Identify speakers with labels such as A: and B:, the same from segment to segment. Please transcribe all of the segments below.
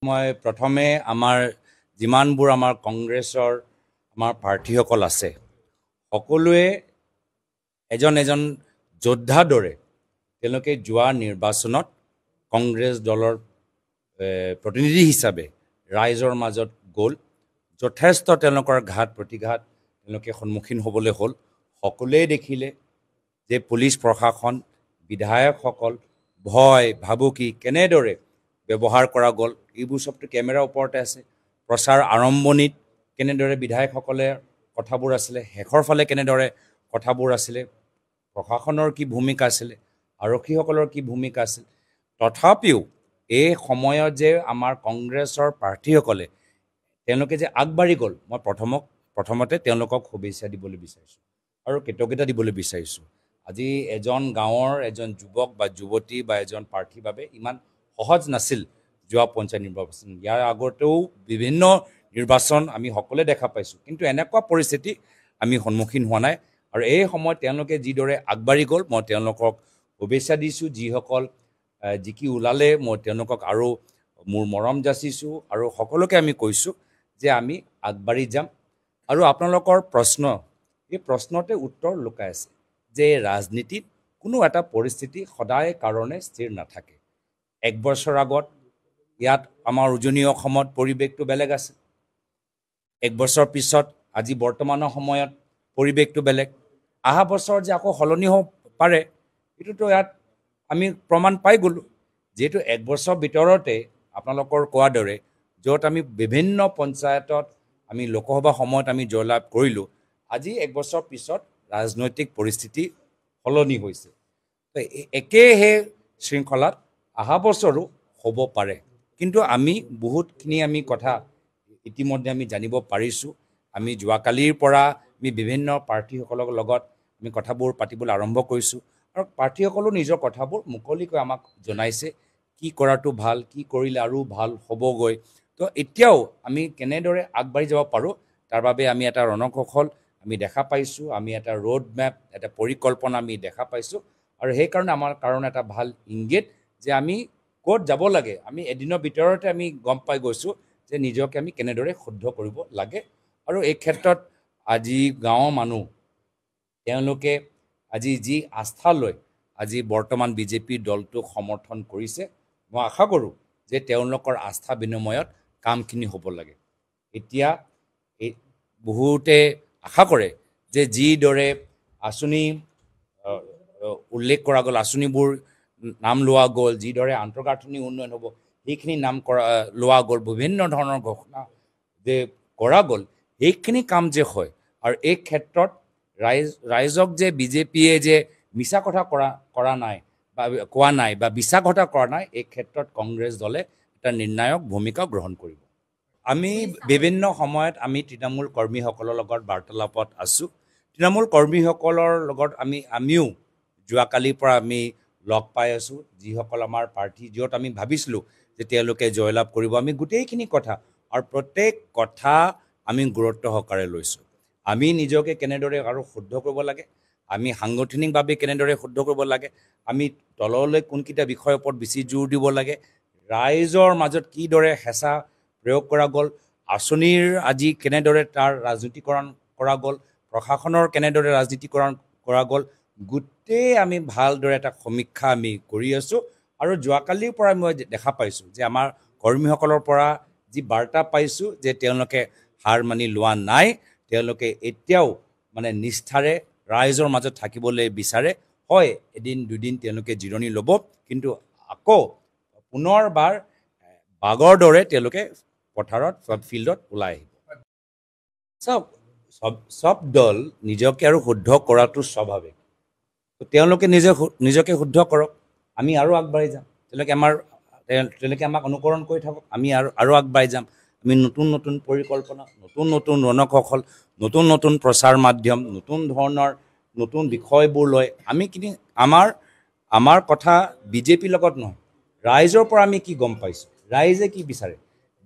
A: মই প্ৰথমে আমাৰ যিমানবোৰ আমাৰ কংগ্ৰেছৰ আমাৰ প্ৰাৰ্থীসকল আছে সকলোৱে এজন এজন যোদ্ধাৰ দৰে তেওঁলোকে যোৱা নিৰ্বাচনত কংগ্ৰেছ দলৰ প্ৰতিনিধি হিচাপে ৰাইজৰ মাজত গ'ল যথেষ্ট তেওঁলোকৰ ঘাত প্ৰতিঘাত তেওঁলোকে সন্মুখীন হ'বলৈ হ'ল সকলোৱে দেখিলে যে পুলিচ প্ৰশাসন বিধায়কসকল ভয় ভাবুকি কেনেদৰে ব্যৱহাৰ কৰা গ'ল এইবোৰ সবটো কেমেৰাৰ ওপৰতে আছে প্ৰচাৰ আৰম্ভণিত কেনেদৰে বিধায়কসকলে কথাবোৰ আছিলে শেষৰ ফালে কেনেদৰে কথাবোৰ আছিলে প্ৰশাসনৰ কি ভূমিকা আছিলে আৰক্ষীসকলৰ কি ভূমিকা আছিল তথাপিও এই সময়ত যে আমাৰ কংগ্ৰেছৰ প্ৰাৰ্থীসকলে তেওঁলোকে যে আগবাঢ়ি গ'ল মই প্ৰথমতে তেওঁলোকক শুভেচ্ছা দিবলৈ বিচাৰিছোঁ আৰু কৃতজ্ঞতা দিবলৈ বিচাৰিছোঁ আজি এজন গাঁৱৰ এজন যুৱক বা যুৱতী বা এজন প্ৰাৰ্থীৰ বাবে ইমান সহজ নাছিল যোৱা পঞ্চায়ত নিৰ্বাচন ইয়াৰ আগতেও বিভিন্ন নিৰ্বাচন আমি সকলোৱে দেখা পাইছোঁ কিন্তু এনেকুৱা পৰিস্থিতি আমি সন্মুখীন হোৱা নাই আৰু এই সময়ত তেওঁলোকে যিদৰে আগবাঢ়ি গ'ল মই তেওঁলোকক শুভেচ্ছা দিছোঁ যিসকল জিকি ওলালে মই তেওঁলোকক আৰু মোৰ মৰম যাচিছোঁ আৰু সকলোকে আমি কৈছোঁ যে আমি আগবাঢ়ি যাম আৰু আপোনালোকৰ প্ৰশ্ন এই প্ৰশ্নতে উত্তৰ লুকাই আছে যে ৰাজনীতিত কোনো এটা পৰিস্থিতি সদায় কাৰণে স্থিৰ নাথাকে এক বছৰ আগত ইয়াত আমাৰ উজনি অসমত পৰিৱেশটো বেলেগ আছে এক বছৰ পিছত আজি বৰ্তমানৰ সময়ত পৰিৱেশটো বেলেগ অহা বছৰ যে আকৌ সলনি হ'ব পাৰে এইটোতো ইয়াত আমি প্ৰমাণ পাই গ'লোঁ যিহেতু এক বছৰ ভিতৰতে আপোনালোকৰ কোৱাৰ দৰে য'ত আমি বিভিন্ন পঞ্চায়তত আমি লোকসভা সময়ত আমি জয়লাভ কৰিলোঁ আজি এক বছৰ পিছত ৰাজনৈতিক পৰিস্থিতি সলনি হৈছে একেহে শৃংখলাত অহা বছৰো হ'ব পাৰে কিন্তু আমি বহুতখিনি আমি কথা ইতিমধ্যে আমি জানিব পাৰিছোঁ আমি যোৱাকালিৰ পৰা আমি বিভিন্ন প্ৰাৰ্থীসকলৰ লগত আমি কথাবোৰ পাতিবলৈ আৰম্ভ কৰিছোঁ আৰু প্ৰাৰ্থীসকলেও নিজৰ কথাবোৰ মুকলিকৈ আমাক জনাইছে কি কৰাটো ভাল কি কৰিলে আৰু ভাল হ'বগৈ তো এতিয়াও আমি কেনেদৰে আগবাঢ়ি যাব পাৰোঁ তাৰ বাবে আমি এটা ৰণকৌশল আমি দেখা পাইছোঁ আমি এটা ৰোড মেপ এটা পৰিকল্পনা আমি দেখা পাইছোঁ আৰু সেইকাৰণে আমাৰ কাৰণে এটা ভাল ইংগিত যে আমি ক'ত যাব লাগে আমি এদিনৰ ভিতৰতে আমি গম পাই গৈছোঁ যে নিজকে আমি কেনেদৰে শুদ্ধ কৰিব লাগে আৰু এই ক্ষেত্ৰত আজি গাঁৱৰ মানুহ তেওঁলোকে আজি যি আস্থা লৈ আজি বৰ্তমান বিজেপি দলটোক সমৰ্থন কৰিছে মই আশা কৰোঁ যে তেওঁলোকৰ আস্থা বিনিময়ত কামখিনি হ'ব লাগে এতিয়া এই বহুতে আশা কৰে যে যিদৰে আঁচনি উল্লেখ কৰা গ'ল আঁচনিবোৰ নাম লোৱা গ'ল যিদৰে আন্তঃগাঁথনি উন্নয়ন হ'ব সেইখিনি নাম লোৱা গ'ল বিভিন্ন ধৰণৰ ঘোষণা যে কৰা গ'ল সেইখিনি কাম যে হয় আৰু এই ক্ষেত্ৰত ৰাইজক যে বিজেপিয়ে যে মিছা কথা কৰা নাই বা কোৱা নাই বা বিশ্বাস কথা কৰা নাই এই ক্ষেত্ৰত কংগ্ৰেছ দলে এটা নিৰ্ণায়ক ভূমিকা গ্ৰহণ কৰিব আমি বিভিন্ন সময়ত আমি তৃণমূল কৰ্মীসকলৰ লগত বাৰ্তালাপত আছোঁ তৃণমূল কৰ্মীসকলৰ লগত আমিও যোৱাকালিৰ পৰা আমি লগ পাই আছোঁ যিসকল আমাৰ প্ৰাৰ্থী য'ত আমি ভাবিছিলোঁ যে তেওঁলোকে জয়লাভ কৰিব আমি গোটেইখিনি কথা আৰু প্ৰত্যেক কথা আমি গুৰুত্ব সহকাৰে লৈছোঁ আমি নিজকে কেনেদৰে আৰু শুদ্ধ কৰিব লাগে আমি সাংগঠনিকভাৱে কেনেদৰে শুদ্ধ কৰিব লাগে আমি তললৈ কোনকেইটা বিষয়ৰ ওপৰত বেছি জোৰ দিব লাগে ৰাইজৰ মাজত কিদৰে হেঁচা প্ৰয়োগ কৰা গ'ল আঁচনিৰ আজি কেনেদৰে তাৰ ৰাজনীতিকৰণ কৰা গ'ল প্ৰশাসনৰ কেনেদৰে ৰাজনীতিকৰণ কৰা গ'ল গোটেই আমি ভালদৰে এটা সমীক্ষা আমি কৰি আছোঁ আৰু যোৱাকালিৰ পৰা মই দেখা পাইছোঁ যে আমাৰ কৰ্মীসকলৰ পৰা যি বাৰ্তা পাইছোঁ যে তেওঁলোকে হাৰ মানি লোৱা নাই তেওঁলোকে এতিয়াও মানে নিষ্ঠাৰে ৰাইজৰ মাজত থাকিবলৈ বিচাৰে হয় এদিন দুদিন তেওঁলোকে জিৰণি ল'ব কিন্তু আকৌ পুনৰবাৰ বাগৰ দৰে তেওঁলোকে পথাৰত ফিল্ডত ওলাই আহিব সব দল নিজকে আৰু শুদ্ধ কৰাটো স্বাভাৱিক তেওঁলোকে নিজকে শুদ্ধ কৰক আমি আৰু আগবাঢ়ি যাম তেওঁলোকে আমাক অনুকৰণ কৰি থাকক আমি আৰু আগবাঢ়ি যাম আমি নতুন নতুন পৰিকল্পনা নতুন নতুন ৰণকৌশল নতুন নতুন প্ৰচাৰ মাধ্যম নতুন ধৰণৰ নতুন বিষয়বোৰ লৈ আমি কিন্তু আমাৰ কথা বিজেপিৰ লগত নহয় ৰাইজৰ পৰা আমি কি গম পাইছোঁ ৰাইজে কি বিচাৰে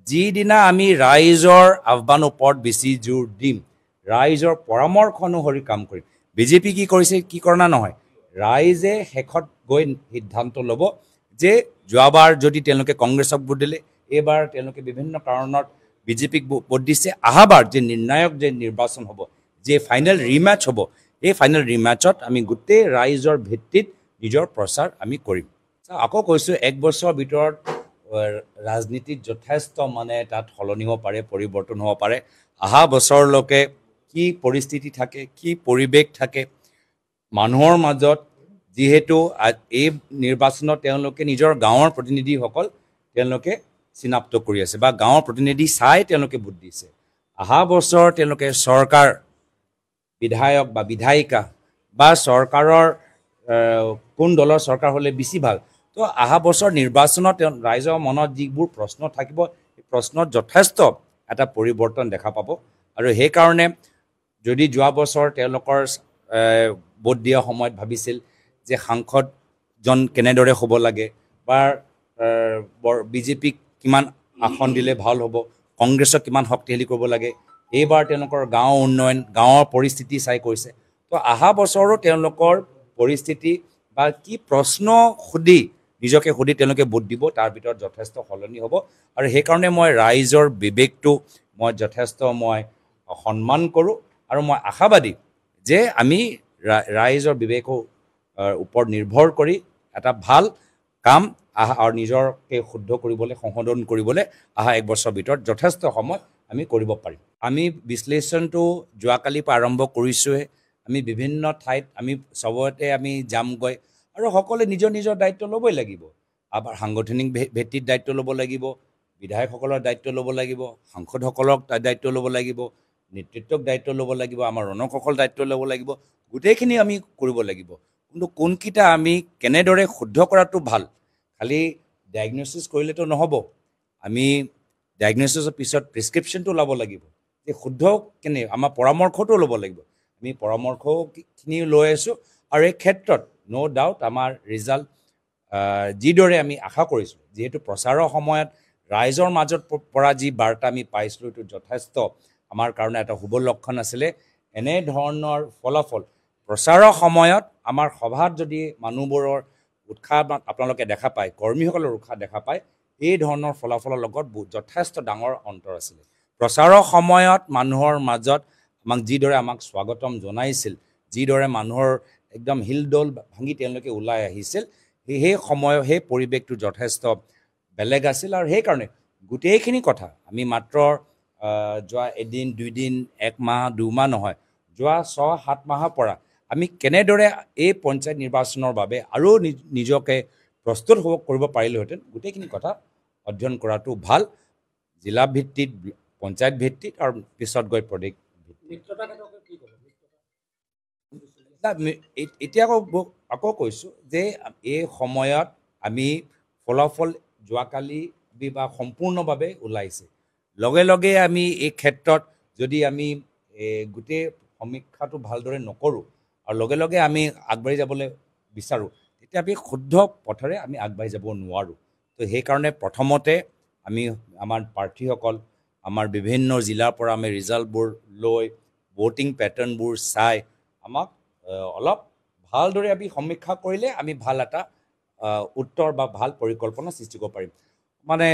A: যিদিনা আমি ৰাইজৰ আহ্বানৰ ওপৰত বেছি জোৰ দিম ৰাইজৰ পৰামৰ্শ অনুসৰি কাম কৰিম বিজেপি কি কৰিছে কি কৰা নহয় ৰাইজে শেষত গৈ সিদ্ধান্ত ল'ব যে যোৱাবাৰ যদি তেওঁলোকে কংগ্ৰেছক ভোট দিলে এইবাৰ তেওঁলোকে বিভিন্ন কাৰণত বিজেপিক ভোট দিছে অহাবাৰ যে নিৰ্ণায়ক যে নিৰ্বাচন হ'ব যে ফাইনেল ৰিমেচ হ'ব এই ফাইনেল ৰিমেচত আমি গোটেই ৰাইজৰ ভিত্তিত নিজৰ প্ৰচাৰ আমি কৰিম আকৌ কৈছোঁ এক বছৰৰ ভিতৰত ৰাজনীতিত যথেষ্ট মানে তাত সলনি হ'ব পাৰে পৰিৱৰ্তন হ'ব পাৰে অহা বছৰলৈকে কি পৰিস্থিতি থাকে কি পৰিৱেশ থাকে মানুহৰ মাজত যিহেতু এই নিৰ্বাচনত তেওঁলোকে নিজৰ গাঁৱৰ প্ৰতিনিধিসকল তেওঁলোকে চিনাক্ত কৰি আছে বা গাঁৱৰ প্ৰতিনিধি চাই তেওঁলোকে ভোট দিছে অহা বছৰ তেওঁলোকে চৰকাৰ বিধায়ক বা বিধায়িকা বা চৰকাৰৰ কোন দলৰ চৰকাৰ হ'লে বেছি ভাল তো অহা বছৰ নিৰ্বাচনত ৰাইজৰ মনত যিবোৰ প্ৰশ্ন থাকিব সেই প্ৰশ্নত যথেষ্ট এটা পৰিৱৰ্তন দেখা পাব আৰু সেইকাৰণে যদি যোৱা বছৰ তেওঁলোকৰ ভোট দিয়া সময়ত ভাবিছিল যে সাংসদজন কেনেদৰে হ'ব লাগে বা বিজেপিক কিমান আসন দিলে ভাল হ'ব কংগ্ৰেছক কিমান শক্তিশালী কৰিব লাগে এইবাৰ তেওঁলোকৰ গাঁও উন্নয়ন গাঁৱৰ পৰিস্থিতি চাই কৈছে তো অহা বছৰো তেওঁলোকৰ পৰিস্থিতি বা কি প্ৰশ্ন সুধি নিজকে সুধি তেওঁলোকে ভোট দিব তাৰ ভিতৰত যথেষ্ট সলনি হ'ব আৰু সেইকাৰণে মই ৰাইজৰ বিবেকটো মই যথেষ্ট মই সন্মান কৰোঁ আৰু মই আশাবাদী যে আমি ৰাইজৰ বিবেকৰ ওপৰত নিৰ্ভৰ কৰি এটা ভাল কাম আৰু নিজকে শুদ্ধ কৰিবলৈ সংশোধন কৰিবলৈ অহা এক বছৰৰ ভিতৰত যথেষ্ট সময় আমি কৰিব পাৰিম আমি বিশ্লেষণটো যোৱাকালিৰ পৰা আৰম্ভ কৰিছোঁহে আমি বিভিন্ন ঠাইত আমি চবতে আমি যামগৈ আৰু সকলোৱে নিজৰ নিজৰ দায়িত্ব ল'বই লাগিব আমাৰ সাংগঠনিক ভিত্তিত দায়িত্ব ল'ব লাগিব বিধায়কসকলৰ দায়িত্ব ল'ব লাগিব সাংসদসকলক দায়িত্ব ল'ব লাগিব নেতৃত্বক দায়িত্ব ল'ব লাগিব আমাৰ ৰণসকল দায়িত্ব ল'ব লাগিব গোটেইখিনি আমি কৰিব লাগিব কিন্তু কোনকেইটা আমি কেনেদৰে শুদ্ধ কৰাটো ভাল খালি ডায়েগন'চিছ কৰিলেতো নহ'ব আমি ডায়েগন'চিছৰ পিছত প্ৰেছক্ৰিপশ্যনটো ল'ব লাগিব যে শুদ্ধ কেনে আমাৰ পৰামৰ্শটো ল'ব লাগিব আমি পৰামৰ্শখিনি লৈ আছোঁ আৰু এই ক্ষেত্ৰত ন' ডাউট আমাৰ ৰিজাল্ট যিদৰে আমি আশা কৰিছিলোঁ যিহেতু প্ৰচাৰৰ সময়ত ৰাইজৰ মাজত পৰা যি বাৰ্তা আমি পাইছিলোঁ এইটো যথেষ্ট আমাৰ কাৰণে এটা শুভ লক্ষণ আছিলে এনেধৰণৰ ফলাফল প্ৰচাৰৰ সময়ত আমাৰ সভাত যদি মানুহবোৰৰ উৎসাহ আপোনালোকে দেখা পায় কৰ্মীসকলৰ উৎসাহ দেখা পায় এই ধৰণৰ ফলাফলৰ লগত যথেষ্ট ডাঙৰ অন্তৰ আছিলে প্ৰচাৰৰ সময়ত মানুহৰ মাজত যিদৰে আমাক স্বাগতম জনাইছিল যিদৰে মানুহৰ একদম হিলদোল ভাঙি তেওঁলোকে ওলাই আহিছিল সেই সময় সেই পৰিৱেশটো যথেষ্ট বেলেগ আছিল আৰু সেইকাৰণে গোটেইখিনি কথা আমি মাত্ৰ যোৱা এদিন দুইদিন এক মাহ দুমাহ নহয় যোৱা 6-7 মাহৰ পৰা আমি কেনেদৰে এই পঞ্চায়ত নিৰ্বাচনৰ বাবে আৰু নিজকে প্ৰস্তুত কৰিব পাৰিলোহেঁতেন গোটেইখিনি কথা অধ্যয়ন কৰাটো ভাল জিলা ভিত্তিত পঞ্চায়ত ভিত্তিত আৰু পিছত গৈ প্ৰদেশ এতিয়া আকৌ কৈছোঁ যে এই সময়ত আমি ফলাফল যোৱাকালি বা সম্পূৰ্ণভাৱে ওলাইছে লগে লগে আমি এই ক্ষেত্ৰত যদি আমি গোটেই সমীক্ষাটো ভালদৰে নকৰোঁ আৰু লগে লগে আমি আগবাঢ়ি যাবলৈ বিচাৰোঁ তেতিয়া আমি শুদ্ধ পথেৰে আমি আগবাঢ়ি যাব নোৱাৰোঁ তো সেইকাৰণে প্ৰথমতে আমি আমাৰ প্ৰাৰ্থীসকল আমাৰ বিভিন্ন জিলাৰ পৰা আমি ৰিজাল্টবোৰ লৈ ভোটিং পেটাৰ্ণবোৰ চাই আমাক অলপ ভালদৰে আমি সমীক্ষা কৰিলে আমি ভাল এটা উত্তৰ বা ভাল পৰিকল্পনা সৃষ্টি কৰিব পাৰিম মানে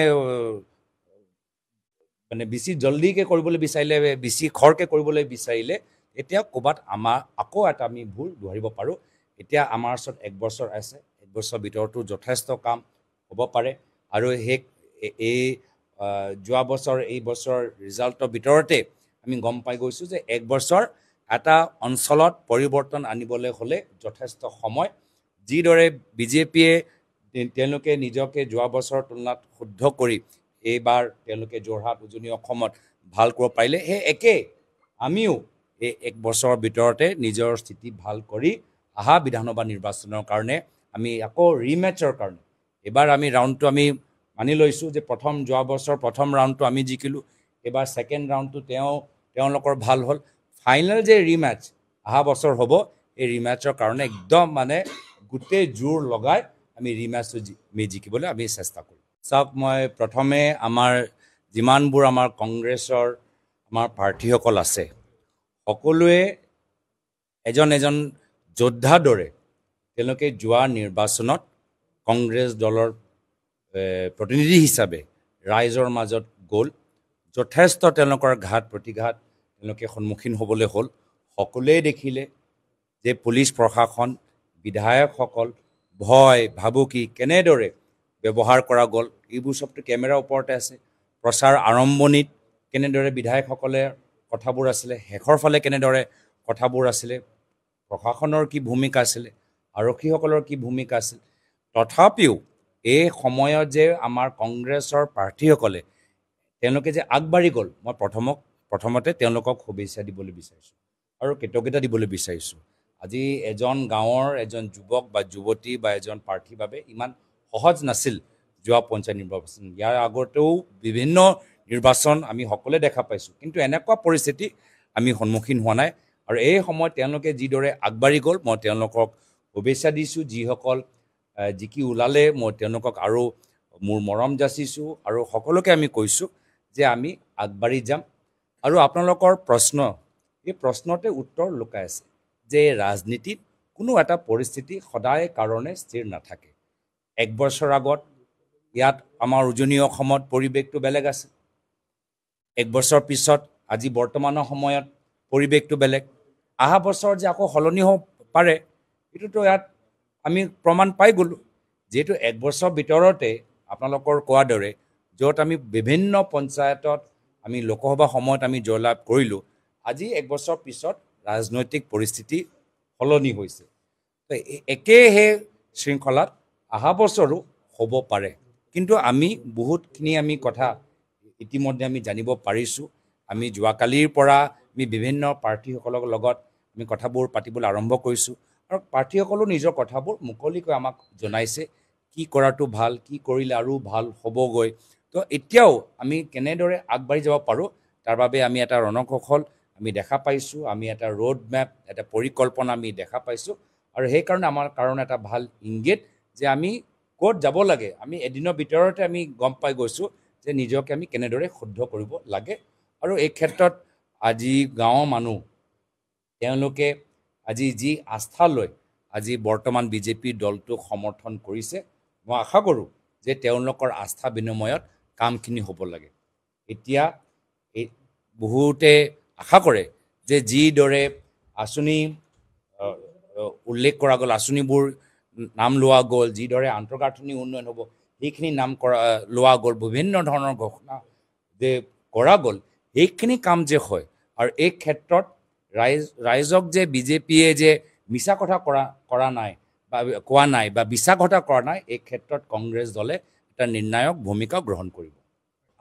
A: বেছি জলদিকৈ কৰিবলৈ বিচাৰিলে বেছি খৰকৈ কৰিবলৈ বিচাৰিলে এতিয়া ক'ৰবাত আমাৰ আকৌ এটা আমি ভুল ধৰিব পাৰোঁ এতিয়া আমাৰ ওচৰত এক বছৰ আছে এক বছৰৰ ভিতৰতো যথেষ্ট কাম হ'ব পাৰে আৰু এই যোৱা বছৰ এই বছৰ ৰিজাল্টৰ ভিতৰতে আমি গম পাই গৈছোঁ যে এক বছৰ এটা অঞ্চলত পৰিৱৰ্তন আনিবলৈ হ'লে যথেষ্ট সময় যিদৰে বিজেপিয়ে তেওঁলোকে নিজকে যোৱা বছৰৰ তুলনাত শুদ্ধ কৰি এইবাৰ তেওঁলোকে যোৰহাট উজনি অসমত ভাল কৰিব পাৰিলে সেই একেই আমিও এই এক বছৰৰ ভিতৰতে নিজৰ স্থিতি ভাল কৰি অহা বিধানসভা নিৰ্বাচনৰ কাৰণে আমি আকৌ ৰিমেচৰ কাৰণে এইবাৰ আমি ৰাউণ্ডটো আমি মানি লৈছোঁ যে যোৱা বছৰ প্ৰথম ৰাউণ্ডটো আমি জিকিলোঁ এইবাৰ ছেকেণ্ড ৰাউণ্ডটো তেওঁলোকৰ ভাল হ'ল ফাইনেল যে ৰিমেচ অহা বছৰ হ'ব এই ৰিমেচৰ কাৰণে একদম মানে গোটেই জোৰ লগাই আমি ৰিমেচটো জিকিবলৈ আমি চেষ্টা কৰিম চাওক মই প্ৰথমে আমাৰ যিমানবোৰ আমাৰ কংগ্ৰেছৰ আমাৰ প্ৰাৰ্থীসকল আছে সকলোৱে এজন যোদ্ধাৰ দৰে তেওঁলোকে যোৱা নিৰ্বাচনত কংগ্ৰেছ দলৰ প্ৰতিনিধি হিচাপে ৰাইজৰ মাজত গ'ল যথেষ্ট তেওঁলোকৰ ঘাত প্ৰতিঘাত তেওঁলোকে সন্মুখীন হ'বলৈ হ'ল সকলোৱে দেখিলে যে পুলিচ প্ৰশাসন বিধায়কসকল ভয় ভাবুকি কেনেদৰে ব্যৱহাৰ কৰা গ'ল এইবোৰ সবটো কেমেৰাৰ ওপৰতে আছে প্ৰচাৰ আৰম্ভণিত কেনেদৰে বিধায়কসকলে কথাবোৰ আছিলে শেষৰ ফালে কেনেদৰে কথাবোৰ আছিলে প্ৰশাসনৰ কি ভূমিকা আছিলে আৰক্ষীসকলৰ কি ভূমিকা আছিল তথাপিও এই সময়ত যে আমাৰ কংগ্ৰেছৰ প্ৰাৰ্থীসকলে তেওঁলোকে যে আগবাঢ়ি গ'ল মই প্ৰথমতে তেওঁলোকক শুভেচ্ছা দিবলৈ বিচাৰিছোঁ আৰু কৃতজ্ঞতা দিবলৈ বিচাৰিছোঁ আজি এজন গাঁৱৰ এজন যুৱক বা যুৱতী বা এজন প্ৰাৰ্থীৰ বাবে ইমান সহজ নাছিল যোৱা পঞ্চায়ত নিৰ্বাচন ইয়াৰ আগতেও বিভিন্ন নিৰ্বাচন আমি সকলোৱে দেখা পাইছোঁ কিন্তু এনেকুৱা পৰিস্থিতি আমি সন্মুখীন হোৱা নাই আৰু এই সময়ত তেওঁলোকে যিদৰে আগবাঢ়ি গ'ল মই তেওঁলোকক শুভেচ্ছা দিছোঁ যিসকল জিকি ওলালে মই তেওঁলোকক আৰু মোৰ মৰম যাচিছোঁ আৰু সকলোকে আমি কৈছোঁ যে আমি আগবাঢ়ি যাম আৰু আপোনালোকৰ প্ৰশ্ন এই প্ৰশ্নতে উত্তৰ লুকাই আছে যে ৰাজনীতিত কোনো এটা পৰিস্থিতি সদায় কাৰণে স্থিৰ নাথাকে এক বছৰ আগত ইয়াত আমাৰ উজনি অসমত পৰিৱেশটো বেলেগ আছে এক বছৰ পিছত আজি বৰ্তমানৰ সময়ত পৰিৱেশটো বেলেগ অহা বছৰ যে আকৌ সলনি হ'ব পাৰে এইটোতো ইয়াত আমি প্ৰমাণ পাই গ'লোঁ যিহেতু এক বছৰ ভিতৰতে আপোনালোকৰ কোৱাৰ দৰে য'ত আমি বিভিন্ন পঞ্চায়তত আমি লোকসভা সময়ত আমি জয়লাভ কৰিলোঁ আজি এক বছৰ পিছত ৰাজনৈতিক পৰিস্থিতি সলনি হৈছে তো একেহে শৃংখলাত অহা বছৰো হ'ব পাৰে কিন্তু আমি বহুতখিনি আমি কথা ইতিমধ্যে আমি জানিব পাৰিছোঁ আমি যোৱাকালিৰ পৰা আমি বিভিন্ন প্ৰাৰ্থীসকলৰ লগত আমি কথাবোৰ পাতিবলৈ আৰম্ভ কৰিছোঁ আৰু প্ৰাৰ্থীসকলেও নিজৰ কথাবোৰ মুকলিকৈ আমাক জনাইছে কি কৰাটো ভাল কি কৰিলে আৰু ভাল হ'বগৈ তো এতিয়াও আমি কেনেদৰে আগবাঢ়ি যাব পাৰোঁ তাৰ বাবে আমি এটা ৰণকৌশল আমি দেখা পাইছোঁ আমি এটা ৰোড মেপ এটা পৰিকল্পনা আমি দেখা পাইছোঁ আৰু সেইকাৰণে আমাৰ কাৰণে এটা ভাল ইংগিত যে আমি ক'ত যাব লাগে আমি এদিনৰ ভিতৰতে আমি গম পাই গৈছোঁ যে নিজকে আমি কেনেদৰে শুদ্ধ কৰিব লাগে আৰু এই ক্ষেত্ৰত আজি গাঁৱৰ মানুহ তেওঁলোকে আজি যি আস্থা লৈ আজি বৰ্তমান বিজেপি দলটোক সমৰ্থন কৰিছে মই আশা কৰোঁ যে তেওঁলোকৰ আস্থা বিনিময়ত কামখিনি হ'ব লাগে এতিয়া এই বহুতে আশা কৰে যে যিদৰে আঁচনি উল্লেখ কৰা গ'ল আঁচনিবোৰ নাম লোৱা গ'ল যিদৰে আন্তঃগাঁথনি উন্নয়ন হ'ব সেইখিনি নাম লোৱা গ'ল বিভিন্ন ধৰণৰ ঘোষণা যে কৰা গ'ল এইখিনি কাম যে হয় আৰু এই ক্ষেত্ৰত ৰাইজক যে বিজেপিয়ে যে মিছা কথা কৰা নাই বা কোৱা নাই বা বিশ্বাসঘাতক কৰা নাই এই ক্ষেত্ৰত কংগ্ৰেছ দলে এটা নিৰ্ণায়ক ভূমিকা গ্ৰহণ কৰিব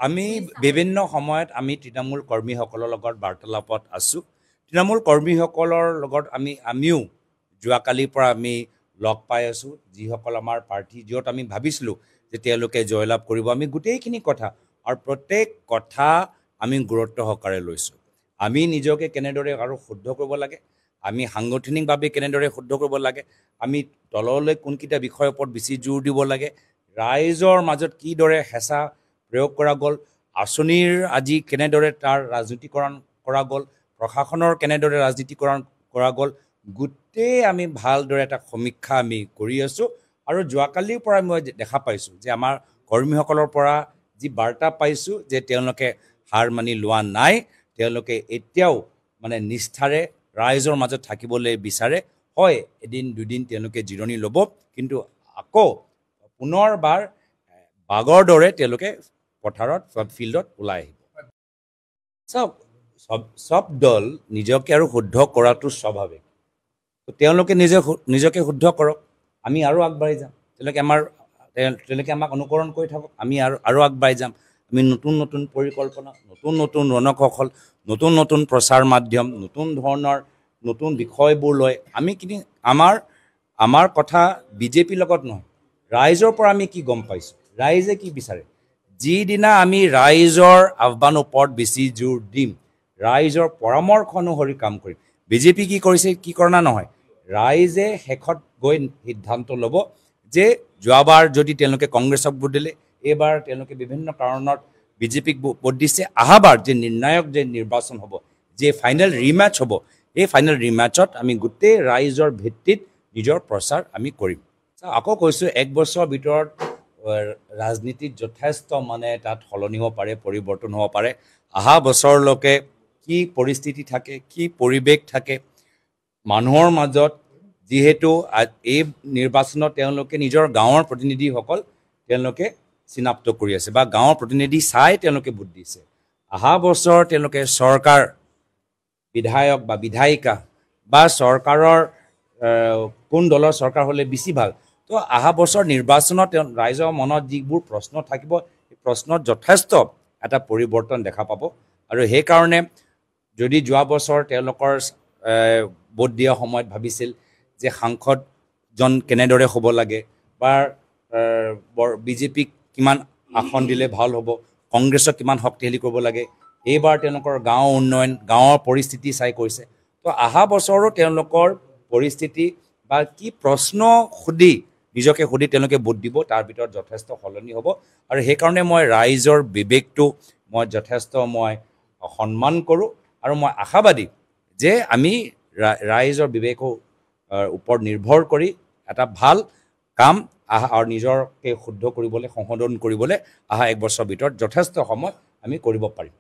A: আমি বিভিন্ন সময়ত আমি তৃণমূল কৰ্মীসকলৰ লগত বাৰ্তালাপত আছোঁ তৃণমূল কৰ্মীসকলৰ লগত আমিও যোৱাকালিৰ পৰা আমি লগ পাই আছোঁ যিসকল আমাৰ প্ৰাৰ্থী য'ত আমি ভাবিছিলোঁ যে তেওঁলোকে জয়লাভ কৰিব আমি গোটেইখিনি কথা আৰু প্ৰত্যেক কথা আমি গুৰুত্ব সহকাৰে লৈছোঁ আমি নিজকে কেনেদৰে আৰু শুদ্ধ কৰিব লাগে আমি সাংগঠনিকভাৱে কেনেদৰে শুদ্ধ কৰিব লাগে আমি তললৈ কোনকেইটা বিষয়ৰ ওপৰত বেছি জোৰ দিব লাগে ৰাইজৰ মাজত কিদৰে হেঁচা প্ৰয়োগ কৰা গ'ল আঁচনিৰ আজি কেনেদৰে তাৰ ৰাজনীতিকৰণ কৰা গ'ল প্ৰশাসনৰ কেনেদৰে ৰাজনীতিকৰণ কৰা গ'ল গোটেই আমি ভালদৰে এটা সমীক্ষা আমি কৰি আছোঁ আৰু যোৱাকালিৰ পৰা মই দেখা পাইছোঁ যে আমাৰ কৰ্মীসকলৰ পৰা যি বাৰ্তা পাইছোঁ যে তেওঁলোকে হাৰ মানি লোৱা নাই তেওঁলোকে এতিয়াও মানে নিষ্ঠাৰে ৰাইজৰ মাজত থাকিবলৈ বিচাৰে হয় এদিন দুদিন তেওঁলোকে জিৰণি ল'ব কিন্তু আকৌ পুনৰবাৰ বাগৰ দৰে তেওঁলোকে পথাৰত ফিল্ডত ওলাই আহিব সব দল নিজকে আৰু শুদ্ধ কৰাটো স্বাভাৱিক তেওঁলোকে নিজকে শুদ্ধ কৰক আমি আৰু আগবাঢ়ি যাম তেওঁলোকে আমাক অনুকৰণ কৰি থাকক আমি আৰু আগবাঢ়ি যাম আমি নতুন নতুন পৰিকল্পনা নতুন নতুন ৰণকৌশল নতুন নতুন প্ৰচাৰ মাধ্যম নতুন ধৰণৰ নতুন বিষয়বোৰ লৈ আমি আমাৰ কথা বিজেপিৰ লগত নহয় ৰাইজৰ পৰা আমি কি গম পাইছোঁ ৰাইজে কি বিচাৰে যিদিনা আমি ৰাইজৰ আহ্বানৰ ওপৰত বেছি জোৰ দিম ৰাইজৰ পৰামৰ্শ অনুসৰি কাম কৰিম বিজেপি কি কৰিছে কি কৰা নহয় ৰাইজে শেষত গৈ সিদ্ধান্ত ল'ব যে যোৱাবাৰ যদি তেওঁলোকে কংগ্ৰেছক ভোট দিলে এইবাৰ তেওঁলোকে বিভিন্ন কাৰণত বিজেপিক ভোট দিছে অহাবাৰ যে নিৰ্ণায়ক যে নিৰ্বাচন হ'ব যে ফাইনেল ৰিমেচ হ'ব এই ফাইনেল ৰিমেচত আমি গোটেই ৰাইজৰ ভিত্তিত নিজৰ প্ৰচাৰ আমি কৰিম আকৌ কৈছোঁ এক বছৰৰ ভিতৰত ৰাজনীতিত যথেষ্ট মানে তাত সলনি হ'ব পাৰে, পৰিৱৰ্তন হ'ব পাৰে। অহা বছৰলৈকে কি পৰিস্থিতি থাকে, কি পৰিৱেশ থাকে মানুহৰ মাজত, যিহেতু এই নিৰ্বাচনত তেওঁলোকে নিজৰ গাঁৱৰ প্ৰতিনিধিসকল তেওঁলোকে চিনাক্ত কৰি আছে বা গাঁৱৰ প্ৰতিনিধি চাই তেওঁলোকে ভোট দিছে। অহা বছৰ তেওঁলোকে চৰকাৰ, বিধায়ক বা বিধায়িকা বা চৰকাৰৰ কোন দলৰ চৰকাৰ হ'লে বেছি ভাল। তো অহা বছৰ নিৰ্বাচনত ৰাইজৰ মনত যিবোৰ প্ৰশ্ন থাকিব, সেই প্ৰশ্নত যথেষ্ট এটা পৰিৱৰ্তন দেখা পাব। আৰু সেইকাৰণে যদি যোৱা বছৰ তেওঁলোকৰ ভোট দিয়া সময়ত ভাবিছিল যে সাংসদজন কেনেদৰে হ'ব লাগে বা বিজেপিক কিমান আসন দিলে ভাল হ'ব, কংগ্ৰেছক কিমান শক্তিশালী কৰিব লাগে, এইবাৰ তেওঁলোকৰ গাঁও উন্নয়ন, গাঁৱৰ পৰিস্থিতি চাই কৰিছে। তো অহা বছৰো তেওঁলোকৰ পৰিস্থিতি বা কি প্ৰশ্ন নিজকে সুধি তেওঁলোকে ভোট দিব, তাৰ ভিতৰত যথেষ্ট সলনি হ'ব। আৰু সেইকাৰণে মই ৰাইজৰ বিবেকটো মই যথেষ্ট সন্মান কৰোঁ আৰু মই আশাবাদী যে আমি ৰাইজৰ বিবেকৰ ওপৰত নিৰ্ভৰ কৰি এটা ভাল কাম আৰু নিজকে শুদ্ধ কৰিবলৈ, সংশোধন কৰিবলৈ অহা এক বছৰৰ ভিতৰত যথেষ্ট সময় আমি কৰিব পাৰিম।